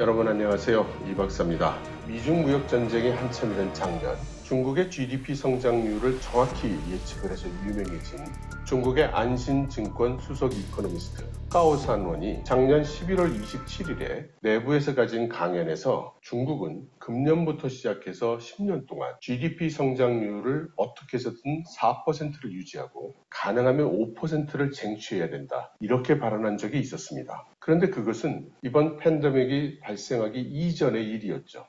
여러분 안녕하세요. 이 박사입니다. 미중 무역 전쟁이 한참이던 작년 중국의 GDP 성장률을 정확히 예측을 해서 유명해진 중국의 안신증권 수석 이코노미스트 까오산원이 작년 11월 27일에 내부에서 가진 강연에서 중국은 금년부터 시작해서 10년 동안 GDP 성장률을 어떻게 해서든 4%를 유지하고 가능하면 5%를 쟁취해야 된다. 이렇게 발언한 적이 있었습니다. 그런데 그것은 이번 팬데믹이 발생하기 이전의 일이었죠.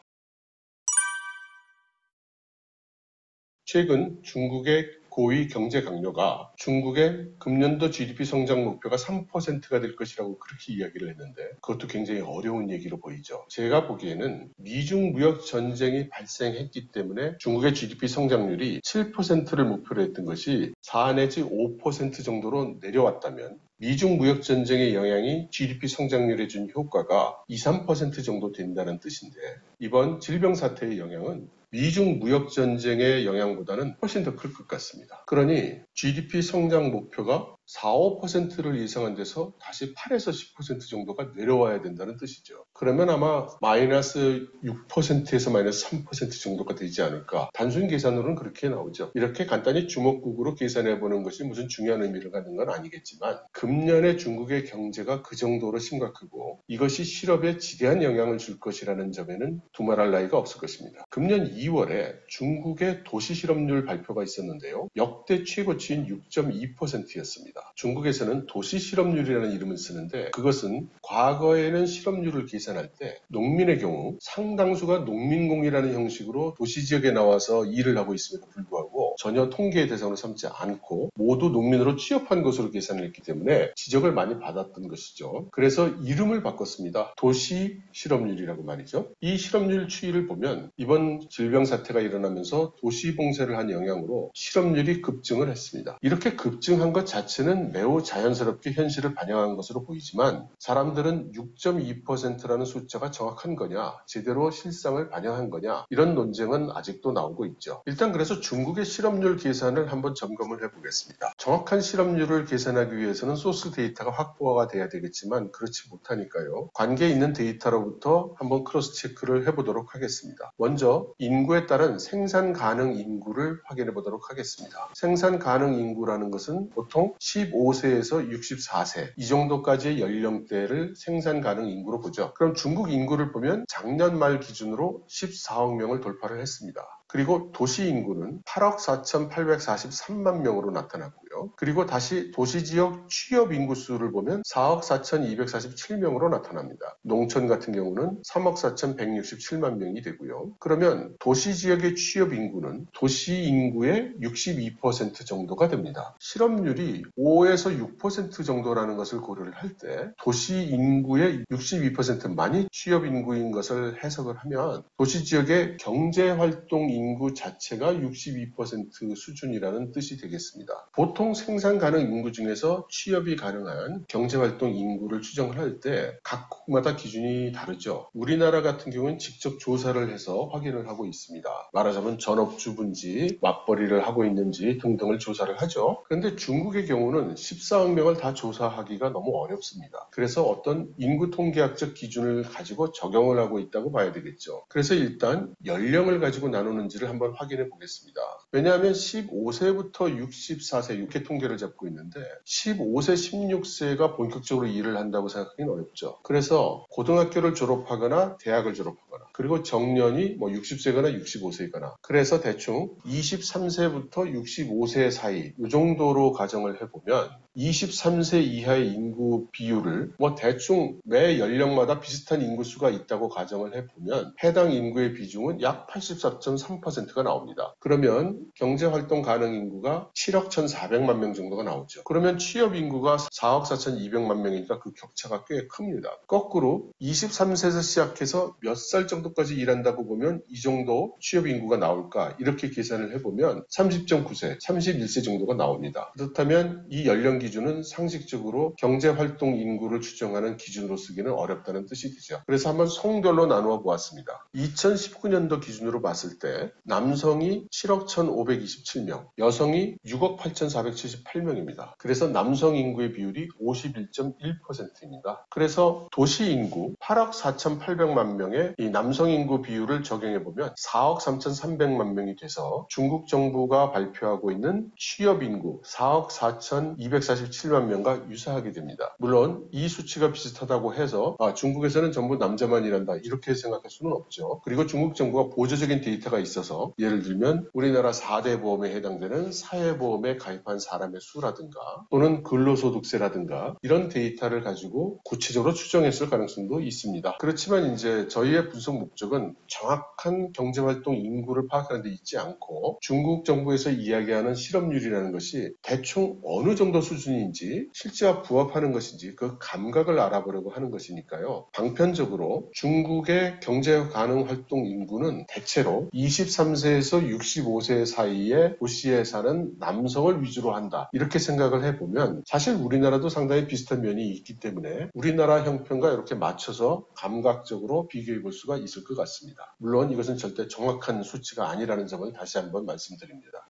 최근 중국의 고위 경제 강요가 중국의 금년도 GDP 성장 목표가 3%가 될 것이라고 그렇게 이야기를 했는데 그것도 굉장히 어려운 얘기로 보이죠. 제가 보기에는 미중 무역 전쟁이 발생했기 때문에 중국의 GDP 성장률이 7%를 목표로 했던 것이 4 내지 5% 정도로 내려왔다면 미중 무역 전쟁의 영향이 GDP 성장률에 준 효과가 2, 3% 정도 된다는 뜻인데 이번 질병 사태의 영향은 미중 무역 전쟁의 영향보다는 훨씬 더 클 것 같습니다. 그러니 GDP 성장 목표가 4, 5%를 예상한 데서 다시 8에서 10% 정도가 내려와야 된다는 뜻이죠. 그러면 아마 마이너스 6%에서 마이너스 3% 정도가 되지 않을까. 단순 계산으로는 그렇게 나오죠. 이렇게 간단히 주먹국으로 계산해보는 것이 무슨 중요한 의미를 갖는 건 아니겠지만 금년에 중국의 경제가 그 정도로 심각하고 이것이 실업에 지대한 영향을 줄 것이라는 점에는 두말할 나위가 없을 것입니다. 금년 2월에 중국의 도시 실업률 발표가 있었는데요. 역대 최고치인 6.2%였습니다. 중국에서는 도시 실업률이라는 이름을 쓰는데 그것은 과거에는 실업률을 계산할 때 농민의 경우 상당수가 농민공이라는 형식으로 도시 지역에 나와서 일을 하고 있음에도 불구하고 전혀 통계의 대상으로 삼지 않고 모두 농민으로 취업한 것으로 계산을 했기 때문에 지적을 많이 받았던 것이죠. 그래서 이름을 바꿨습니다. 도시 실업률이라고 말이죠. 이 실업률 추이를 보면 이번 질병 사태가 일어나면서 도시 봉쇄를 한 영향으로 실업률이 급증을 했습니다. 이렇게 급증한 것 자체는 매우 자연스럽게 현실을 반영한 것으로 보이지만 사람들은 6.2%라는 숫자가 정확한 거냐, 제대로 실상을 반영한 거냐 이런 논쟁은 아직도 나오고 있죠. 일단 그래서 중국의 실업률 계산을 한번 점검을 해보겠습니다. 정확한 실업률을 계산하기 위해서는 소스 데이터가 확보가 돼야 되겠지만 그렇지 못하니까요. 관계 있는 데이터로부터 한번 크로스 체크를 해보도록 하겠습니다. 먼저 인구에 따른 생산 가능 인구를 확인해 보도록 하겠습니다. 생산 가능 인구라는 것은 보통 15세에서 64세 이 정도까지의 연령대를 생산 가능 인구로 보죠. 그럼 중국 인구를 보면 작년 말 기준으로 14억 명을 돌파를 했습니다. 그리고 도시 인구는 8억 4,843만 명으로 나타났고요. 그리고 다시 도시지역 취업 인구 수를 보면 4억 4,247명으로 나타납니다. 농촌 같은 경우는 3억 4,167만 명이 되고요. 그러면 도시지역의 취업 인구는 도시 인구의 62% 정도가 됩니다. 실업률이 5에서 6% 정도라는 것을 고려를 할 때 도시 인구의 62%만이 취업 인구인 것을 해석을 하면 도시지역의 경제활동 인구 자체가 62% 수준이라는 뜻이 되겠습니다. 보통 생산 가능 인구 중에서 취업이 가능한 경제활동 인구를 추정을 할 때 각국마다 기준이 다르죠. 우리나라 같은 경우는 직접 조사를 해서 확인을 하고 있습니다. 말하자면 전업주부인지 맞벌이를 하고 있는지 등등을 조사를 하죠. 그런데 중국의 경우는 14억 명을 다 조사하기가 너무 어렵습니다. 그래서 어떤 인구 통계학적 기준을 가지고 적용을 하고 있다고 봐야 되겠죠. 그래서 일단 연령을 가지고 나누는지를 한번 확인해 보겠습니다. 왜냐하면 15세부터 64세 이렇게 통계를 잡고 있는데 15세, 16세가 본격적으로 일을 한다고 생각하기는 어렵죠. 그래서 고등학교를 졸업하거나 대학을 졸업하거나 그리고 정년이 60세거나 65세거나 그래서 대충 23세부터 65세 사이 이 정도로 가정을 해보면 23세 이하의 인구 비율을 대충 매 연령마다 비슷한 인구수가 있다고 가정을 해보면 해당 인구의 비중은 약 84.3%가 나옵니다. 그러면 경제활동 가능 인구가 7억 1,400만 명 정도가 나오죠. 그러면 취업 인구가 4억 4,200만 명이니까 그 격차가 꽤 큽니다. 거꾸로 23세에서 시작해서 몇 살 정도까지 일한다고 보면 이 정도 취업 인구가 나올까 이렇게 계산을 해보면 30.9세, 31세 정도가 나옵니다. 그렇다면 이 연령 기준은 상식적으로 경제활동 인구를 추정하는 기준으로 쓰기는 어렵다는 뜻이 되죠. 그래서 한번 성별로 나누어 보았습니다. 2019년도 기준으로 봤을 때 남성이 7억 1,527명, 여성이 6억 8,433 478명입니다. 그래서 남성 인구의 비율이 51.1%입니다. 그래서 도시 인구 8억 4,800만 명의 이 남성 인구 비율을 적용해보면 4억 3,300만 명이 돼서 중국 정부가 발표하고 있는 취업 인구 4억 4,247만 명과 유사하게 됩니다. 물론 이 수치가 비슷하다고 해서 중국에서는 전부 남자만 일한다 이렇게 생각할 수는 없죠. 그리고 중국 정부가 보조적인 데이터가 있어서 예를 들면 우리나라 4대 보험에 해당되는 사회보험에 가입한 사람의 수라든가 또는 근로소득세라든가 이런 데이터를 가지고 구체적으로 추정했을 가능성도 있습니다. 그렇지만 이제 저희의 분석 목적은 정확한 경제활동 인구를 파악하는 데 있지 않고 중국 정부에서 이야기하는 실업률이라는 것이 대충 어느 정도 수준인지 실제와 부합하는 것인지 그 감각을 알아보려고 하는 것이니까요. 방편적으로 중국의 경제 가능 활동 인구는 대체로 23세에서 65세 사이에 도시에 사는 남성을 위주로 한다. 이렇게 생각을 해보면 사실 우리나라도 상당히 비슷한 면이 있기 때문에 우리나라 형편과 이렇게 맞춰서 감각적으로 비교해 볼 수가 있을 것 같습니다. 물론 이것은 절대 정확한 수치가 아니라는 점을 다시 한번 말씀드립니다.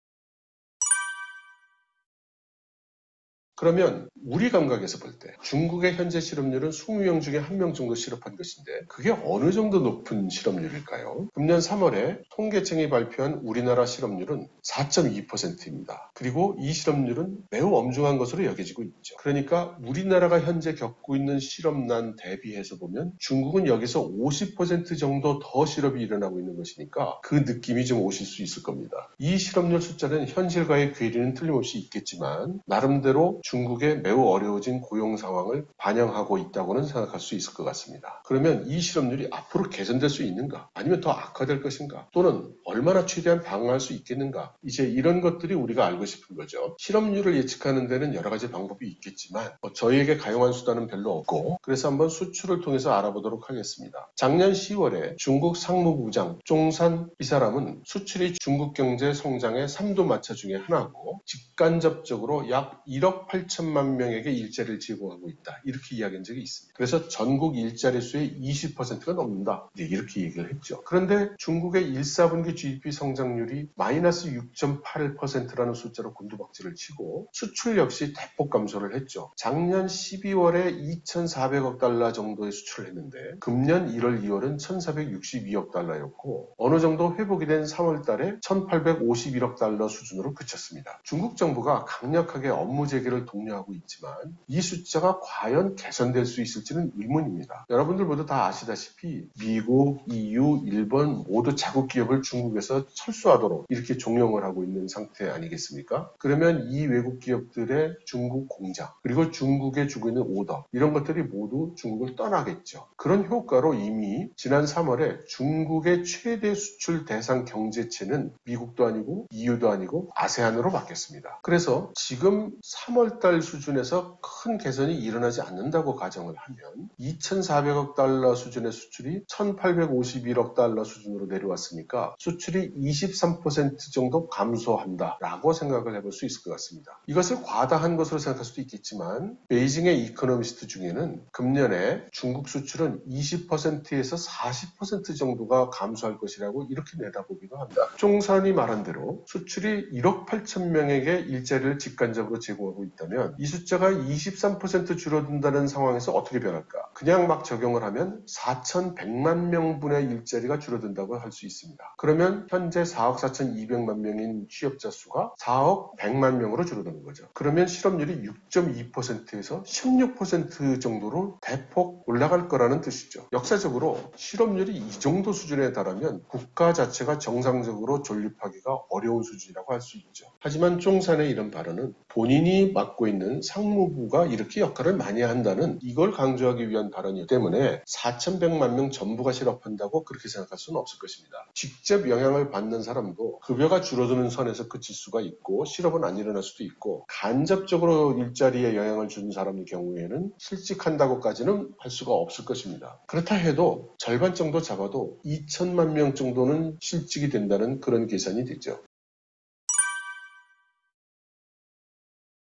그러면 우리 감각에서 볼 때 중국의 현재 실업률은 20명 중에 1명 정도 실업한 것인데 그게 어느 정도 높은 실업률일까요? 금년 3월에 통계청이 발표한 우리나라 실업률은 4.2%입니다. 그리고 이 실업률은 매우 엄중한 것으로 여겨지고 있죠. 그러니까 우리나라가 현재 겪고 있는 실업난 대비해서 보면 중국은 여기서 50% 정도 더 실업이 일어나고 있는 것이니까 그 느낌이 좀 오실 수 있을 겁니다. 이 실업률 숫자는 현실과의 괴리는 틀림없이 있겠지만 나름대로 중국의 매우 어려워진 고용 상황을 반영하고 있다고는 생각할 수 있을 것 같습니다. 그러면 이 실업률이 앞으로 개선될 수 있는가? 아니면 더 악화될 것인가? 또는 얼마나 최대한 방어할 수 있겠는가? 이제 이런 것들이 우리가 알고 싶은 거죠. 실업률을 예측하는 데는 여러 가지 방법이 있겠지만 저희에게 가용한 수단은 별로 없고 그래서 한번 수출을 통해서 알아보도록 하겠습니다. 작년 10월에 중국 상무부장 종산 이 사람은 수출이 중국 경제 성장의 3도 마차 중에 하나고 직간접적으로 약 1억 8천만 명에게 일자리를 제공하고 있다. 이렇게 이야기한 적이 있습니다. 그래서 전국 일자리 수의 20%가 넘는다. 이렇게 얘기를 했죠. 그런데 중국의 1사분기 GDP 성장률이 마이너스 6.8%라는 숫자로 곤두박질을 치고 수출 역시 대폭 감소를 했죠. 작년 12월에 2,400억 달러 정도의 수출을 했는데 금년 1월, 2월은 1,462억 달러였고 어느 정도 회복이 된 3월 달에 1,851억 달러 수준으로 그쳤습니다. 중국 정부가 강력하게 업무 재개를 독려하고 있지만 이 숫자가 과연 개선될 수 있을지는 의문입니다. 여러분들 모두 다 아시다시피 미국, EU, 일본 모두 자국 기업을 중국에서 철수하도록 이렇게 종용을 하고 있는 상태 아니겠습니까? 그러면 이 외국 기업들의 중국 공장 그리고 중국에 주고 있는 오더 이런 것들이 모두 중국을 떠나겠죠. 그런 효과로 이미 지난 3월에 중국의 최대 수출 대상 경제체는 미국도 아니고 EU도 아니고 아세안으로 바뀌었습니다. 그래서 지금 3월달 수준에서 큰 개선이 일어나지 않는다고 가정을 하면 2,400억 달러 수준의 수출이 1,851억 달러 수준으로 내려왔으니까 수출이 23% 정도 감소한다라고 생각을 해볼 수 있을 것 같습니다. 이것을 과다한 것으로 생각할 수도 있겠지만 베이징의 이코노미스트 중에는 금년에 중국 수출은 20%에서 40% 정도가 감소할 것이라고 이렇게 내다보기도 합니다. 종산이 말한 대로 수출이 1억 8천 명에게 일자리를 직간접으로 제공하고 있다면 이 숫자가 23% 줄어든다는 상황에서 어떻게 변할까? 그냥 막 적용을 하면 4,100만 명분의 일자리가 줄어든다고 할 수 있습니다. 그러면 현재 4억 4,200만 명인 취업자 수가 4억 100만 명으로 줄어드는 거죠. 그러면 실업률이 6.2%에서 16% 정도로 대폭 올라갈 거라는 뜻이죠. 역사적으로 실업률이 이 정도 수준에 달하면 국가 자체가 정상적으로 존립하기가 어려운 수준이라고 할 수 있죠. 하지만 종산의 이런 발언은 본인이 맡고 있는 상무부가 이렇게 역할을 많이 한다는 이걸 강조하기 위한 발언이기 때문에 4,100만 명 전부가 실업한다고 그렇게 생각할 수는 없을 것입니다. 직접 영향을 받는 사람도 급여가 줄어드는 선에서 그칠 수가 있고 실업은 안 일어날 수도 있고 간접적으로 일자리에 영향을 주는 사람의 경우에는 실직한다고까지는 할 수가 없을 것입니다. 그렇다 해도 절반 정도 잡아도 2천만 명 정도는 실직이 된다는 그런 계산이 되죠.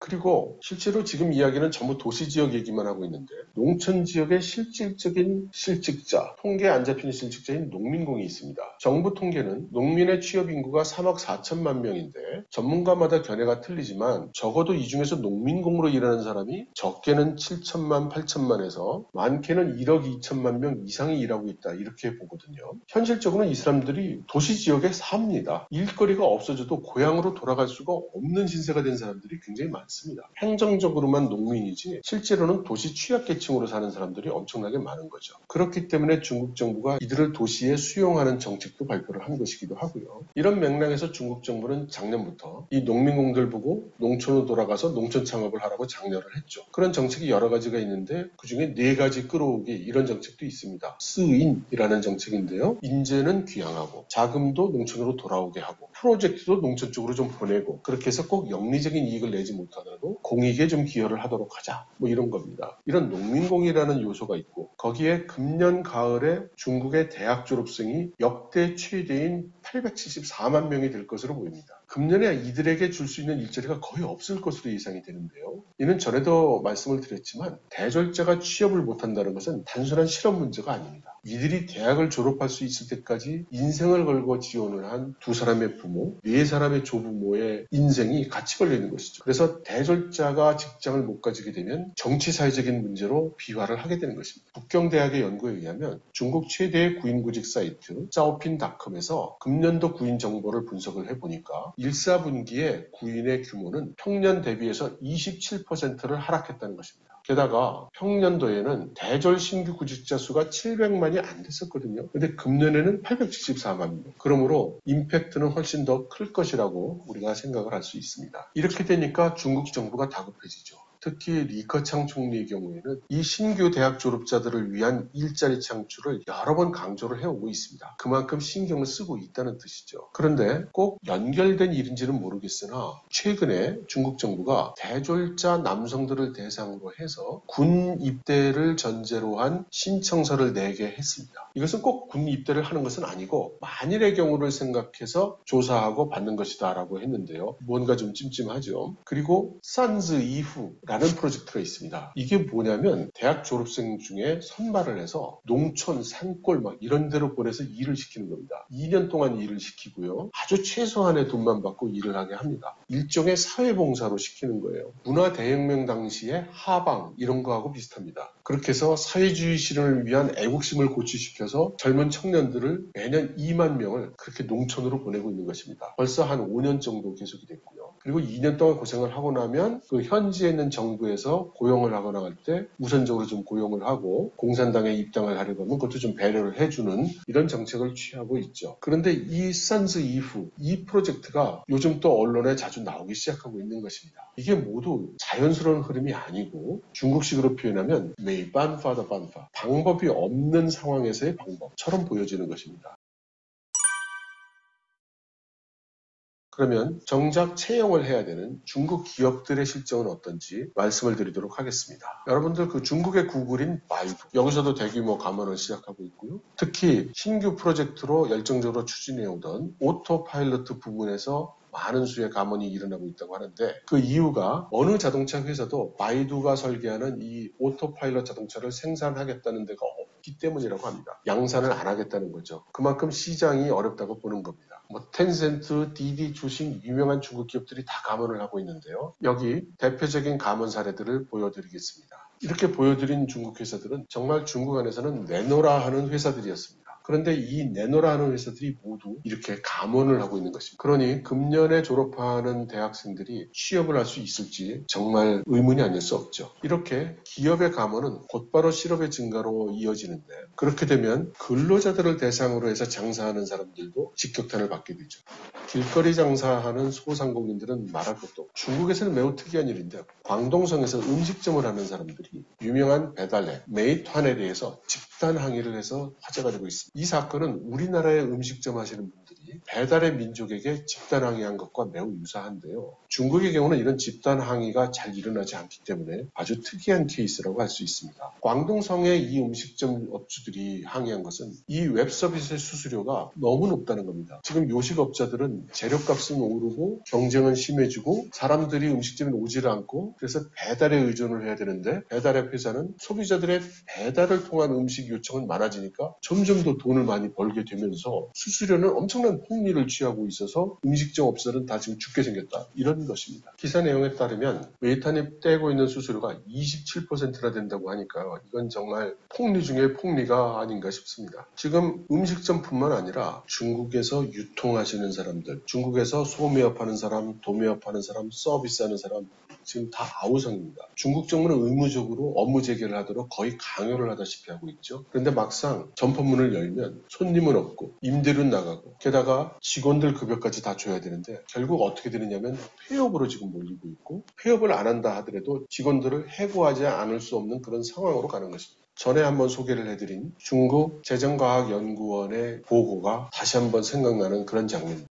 그리고 실제로 지금 이야기는 전부 도시 지역 얘기만 하고 있는데 농촌 지역의 실질적인 실직자, 통계에 안 잡히는 실직자인 농민공이 있습니다. 정부 통계는 농민의 취업 인구가 3억 4천만 명인데 전문가마다 견해가 틀리지만 적어도 이 중에서 농민공으로 일하는 사람이 적게는 7천만, 8천만에서 많게는 1억 2천만 명 이상이 일하고 있다 이렇게 보거든요. 현실적으로는 이 사람들이 도시 지역에 삽니다. 일거리가 없어져도 고향으로 돌아갈 수가 없는 신세가 된 사람들이 굉장히 많습니다. 행정적으로만 농민이지 실제로는 도시 취약계층으로 사는 사람들이 엄청나게 많은 거죠. 그렇기 때문에 중국 정부가 이들을 도시에 수용하는 정책도 발표를 한 것이기도 하고요. 이런 맥락에서 중국 정부는 작년부터 이 농민공들 보고 농촌으로 돌아가서 농촌 창업을 하라고 장려를 했죠. 그런 정책이 여러 가지가 있는데 그중에 4가지 끌어오기 이런 정책도 있습니다. 스인이라는 정책인데요. 인재는 귀향하고 자금도 농촌으로 돌아오게 하고 프로젝트도 농촌 쪽으로 좀 보내고 그렇게 해서 꼭 영리적인 이익을 내지 못하더라도 공익에 좀 기여를 하도록 하자 뭐 이런 겁니다. 이런 농민공이라는 요소가 있고 거기에 금년 가을에 중국의 대학 졸업생이 역대 최대인 874만 명이 될 것으로 보입니다. 금년에 이들에게 줄 수 있는 일자리가 거의 없을 것으로 예상이 되는데요. 이는 전에도 말씀을 드렸지만 대졸자가 취업을 못한다는 것은 단순한 실업 문제가 아닙니다. 이들이 대학을 졸업할 수 있을 때까지 인생을 걸고 지원을 한 2사람의 부모, 4사람의 조부모의 인생이 같이 걸려 있는 것이죠. 그래서 대졸자가 직장을 못 가지게 되면 정치 사회적인 문제로 비화를 하게 되는 것입니다. 북경대학의 연구에 의하면 중국 최대의 구인구직 사이트 짜오핀닷컴에서 금년도 구인 정보를 분석을 해보니까 1사분기에 구인의 규모는 평년 대비해서 27%를 하락했다는 것입니다. 게다가 평년도에는 대졸 신규 구직자 수가 700만이 안 됐었거든요. 근데 금년에는 874만 명. 그러므로 임팩트는 훨씬 더 클 것이라고 우리가 생각을 할 수 있습니다. 이렇게 되니까 중국 정부가 다급해지죠. 특히 리커창 총리의 경우에는 이 신규 대학 졸업자들을 위한 일자리 창출을 여러 번 강조를 해오고 있습니다. 그만큼 신경을 쓰고 있다는 뜻이죠. 그런데 꼭 연결된 일인지는 모르겠으나 최근에 중국 정부가 대졸자 남성들을 대상으로 해서 군 입대를 전제로 한 신청서를 내게 했습니다. 이것은 꼭 군 입대를 하는 것은 아니고 만일의 경우를 생각해서 조사하고 받는 것이다 라고 했는데요. 뭔가 좀 찜찜하죠. 그리고 산즈 이후라는 프로젝트가 있습니다. 이게 뭐냐면 대학 졸업생 중에 선발을 해서 농촌, 산골 막 이런 데로 보내서 일을 시키는 겁니다. 2년 동안 일을 시키고요. 아주 최소한의 돈만 받고 일을 하게 합니다. 일종의 사회봉사로 시키는 거예요. 문화대혁명 당시에 하방 이런 거하고 비슷합니다. 그렇게 해서 사회주의 실현을 위한 애국심을 고취시켜서 젊은 청년들을 매년 2만 명을 그렇게 농촌으로 보내고 있는 것입니다. 벌써 한 5년 정도 계속이 됐고요. 그리고 2년 동안 고생을 하고 나면 그 현지에 있는 정부에서 고용을 하거나 할 때 우선적으로 좀 고용을 하고 공산당에 입당을 하려고 하면 그것도 좀 배려를 해주는 이런 정책을 취하고 있죠. 그런데 이 산즈 이후 이 프로젝트가 요즘 또 언론에 자주 나오기 시작하고 있는 것입니다. 이게 모두 자연스러운 흐름이 아니고 중국식으로 표현하면 메이반파더 반파 방법이 없는 상황에서의 방법처럼 보여지는 것입니다. 그러면 정작 채용을 해야 되는 중국 기업들의 실정은 어떤지 말씀을 드리도록 하겠습니다. 여러분들 그 중국의 구글인 바이두 여기서도 대규모 감원을 시작하고 있고요. 특히 신규 프로젝트로 열정적으로 추진해오던 오토파일럿 부분에서 많은 수의 감원이 일어나고 있다고 하는데 그 이유가 어느 자동차 회사도 바이두가 설계하는 이 오토파일럿 자동차를 생산하겠다는 데가 없기 때문이라고 합니다. 양산을 안 하겠다는 거죠. 그만큼 시장이 어렵다고 보는 겁니다. 텐센트, 디디, 주식 유명한 중국 기업들이 다 감원을 하고 있는데요. 여기 대표적인 감원 사례들을 보여드리겠습니다. 이렇게 보여드린 중국 회사들은 정말 중국 안에서는 내노라 하는 회사들이었습니다. 그런데 이 내노라 하는 회사들이 모두 이렇게 감원을 하고 있는 것입니다. 그러니 금년에 졸업하는 대학생들이 취업을 할 수 있을지 정말 의문이 아닐 수 없죠. 이렇게 기업의 감원은 곧바로 실업의 증가로 이어지는데 그렇게 되면 근로자들을 대상으로 해서 장사하는 사람들도 직격탄을 받게 되죠. 길거리 장사하는 소상공인들은 말할 것도 없고 중국에서는 매우 특이한 일인데 광동성에서 음식점을 하는 사람들이 유명한 배달앱 메이트환에 대해서 집단 항의를 해서 화제가 되고 있습니다. 이 사건은 우리나라의 음식점 하시는 분들이 것이 배달의 민족에게 집단 항의한 것과 매우 유사한데요. 중국의 경우는 이런 집단 항의가 잘 일어나지 않기 때문에 아주 특이한 케이스라고 할 수 있습니다. 광둥성의 이 음식점 업주들이 항의한 것은 이 웹서비스의 수수료가 너무 높다는 겁니다. 지금 요식업자들은 재료값은 오르고 경쟁은 심해지고 사람들이 음식점에 오지를 않고 그래서 배달에 의존을 해야 되는데 배달앱 회사는 소비자들의 배달을 통한 음식 요청은 많아지니까 점점 더 돈을 많이 벌게 되면서 수수료는 엄청난 폭리를 취하고 있어서 음식점 업자는 다 지금 죽게 생겼다. 이런 것입니다. 기사 내용에 따르면 메이탄이 떼고 있는 수수료가 27%나 된다고 하니까 이건 정말 폭리 중에 폭리가 아닌가 싶습니다. 지금 음식점뿐만 아니라 중국에서 유통하시는 사람들, 중국에서 소매업하는 사람, 도매업하는 사람, 서비스하는 사람 지금 다 아우성입니다. 중국 정부는 의무적으로 업무 재개를 하도록 거의 강요를 하다시피 하고 있죠. 그런데 막상 점포문을 열면 손님은 없고 임대료는 나가고 게다가 직원들 급여까지 다 줘야 되는데 결국 어떻게 되느냐면 폐업으로 지금 몰리고 있고 폐업을 안 한다 하더라도 직원들을 해고하지 않을 수 없는 그런 상황으로 가는 것입니다. 전에 한번 소개를 해드린 중국 재정과학연구원의 보고가 다시 한번 생각나는 그런 장면입니다.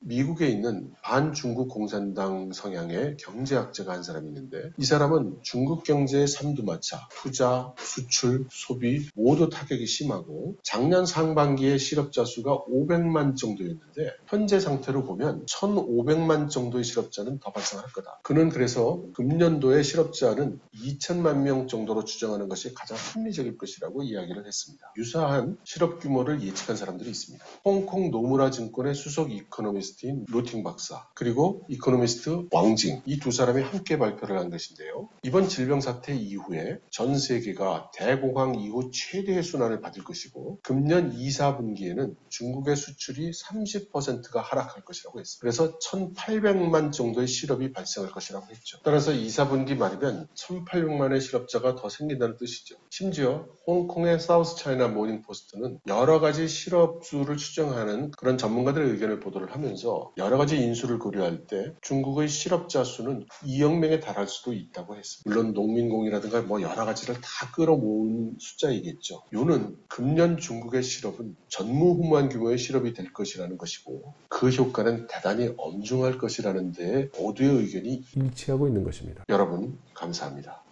미국에 있는 반중국 공산당 성향의 경제학자가 한 사람이 있는데 이 사람은 중국 경제의 삼두마차, 투자, 수출, 소비 모두 타격이 심하고 작년 상반기에 실업자 수가 500만 정도였는데 현재 상태로 보면 1,500만 정도의 실업자는 더 발생할 거다. 그는 그래서 금년도에 실업자는 2천만 명 정도로 추정하는 것이 가장 합리적일 것이라고 이야기를 했습니다. 유사한 실업 규모를 예측한 사람들이 있습니다. 홍콩 노무라 증권의 수석 이코노미스트인 루팅 박사 그리고 이코노미스트 왕징 이 두 사람이 함께 발표를 한 것인데요. 이번 질병 사태 이후에 전 세계가 대공황 이후 최대의 순환을 받을 것이고 금년 2, 4분기에는 중국의 수출이 30%가 하락할 것이라고 했습니다. 그래서 1,800만 정도의 실업이 발생할 것이라고 했죠. 따라서 2, 4분기 말이면 1,800만의 실업자가 더 생긴다는 뜻이죠. 심지어 홍콩의 사우스 차이나 모닝 포스트는 여러 가지 실업 수를 추정하는 그런 전문가들의 의견을 보도를 하면서 여러 가지 인수를 고려할 때 중국의 실업자 수는 2억 명에 달할 수도 있다고 했습니다. 물론 농민공이라든가 여러 가지를 다 끌어모은 숫자이겠죠. 요는 금년 중국의 실업은 전무후무한 규모의 실업이 될 것이라는 것이고 그 효과는 대단히 엄중할 것이라는 데 모두의 의견이 일치하고 있는 것입니다. 여러분 감사합니다.